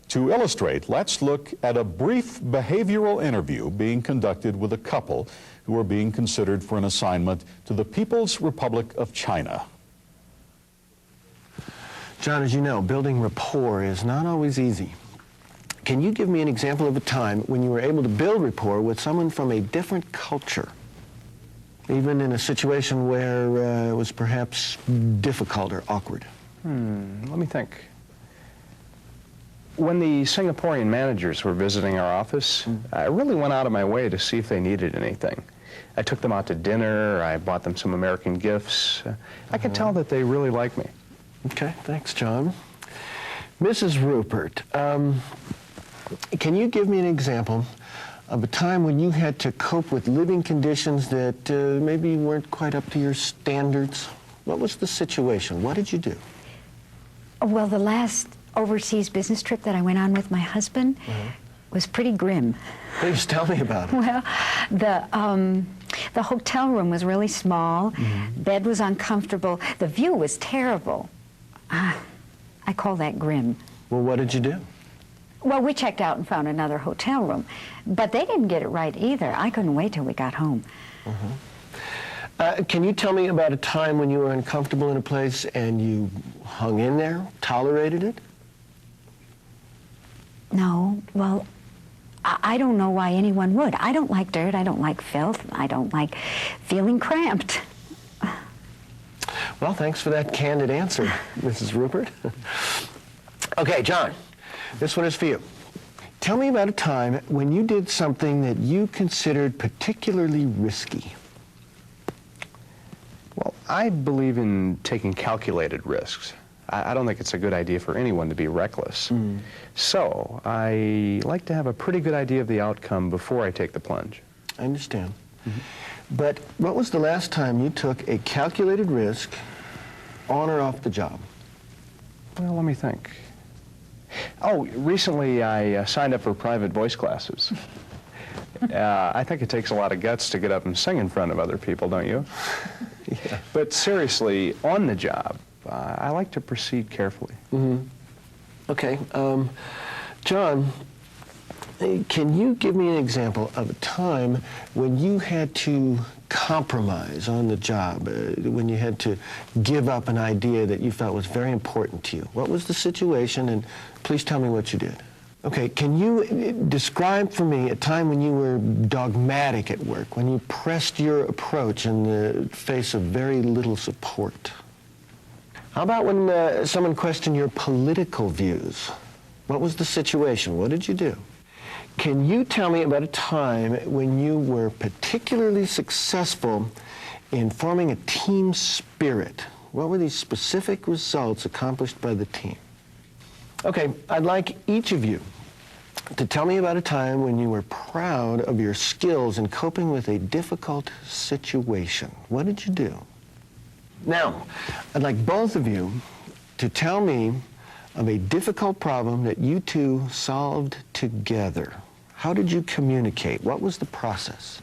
To illustrate, let's look at a brief behavioral interview being conducted with a couple who are being considered for an assignment to the People's Republic of China. John, as you know, building rapport is not always easy. Can you give me an example of a time when you were able to build rapport with someone from a different culture, even in a situation where it was perhaps difficult or awkward? Let me think. When the Singaporean managers were visiting our office, I really went out of my way to see if they needed anything. I took them out to dinner, I bought them some American gifts. I could tell that they really liked me. Okay, thanks, John. Mrs. Rupert, can you give me an example of a time when you had to cope with living conditions that maybe weren't quite up to your standards? What was the situation? What did you do? Well, the last overseas business trip that I went on with my husband was pretty grim. Please tell me about it. Well, the hotel room was really small, bed was uncomfortable, the view was terrible. I call that grim. Well, what did you do? Well, we checked out and found another hotel room, but they didn't get it right either. I couldn't wait till we got home. Can you tell me about a time when you were uncomfortable in a place and you hung in there, tolerated it? No, well, I don't know why anyone would. I don't like dirt, I don't like filth, I don't like feeling cramped. Well, thanks for that candid answer, Mrs. Rupert. Okay, John, this one is for you. Tell me about a time when you did something that you considered particularly risky. Well, I believe in taking calculated risks. I don't think it's a good idea for anyone to be reckless. So I like to have a pretty good idea of the outcome before I take the plunge. I understand. But what was the last time you took a calculated risk on or off the job? Well, let me think. Oh, recently I signed up for private voice classes. I think it takes a lot of guts to get up and sing in front of other people, don't you? Yeah. But seriously, on the job, I like to proceed carefully. Okay. John, can you give me an example of a time when you had to compromise on the job, when you had to give up an idea that you felt was very important to you? What was the situation, and please tell me what you did. Okay, can you describe for me a time when you were dogmatic at work, when you pressed your approach in the face of very little support? How about when someone questioned your political views? What was the situation? What did you do? Can you tell me about a time when you were particularly successful in forming a team spirit? What were these specific results accomplished by the team? Okay, I'd like each of you to tell me about a time when you were proud of your skills in coping with a difficult situation. What did you do? Now, I'd like both of you to tell me of a difficult problem that you two solved together. How did you communicate? What was the process?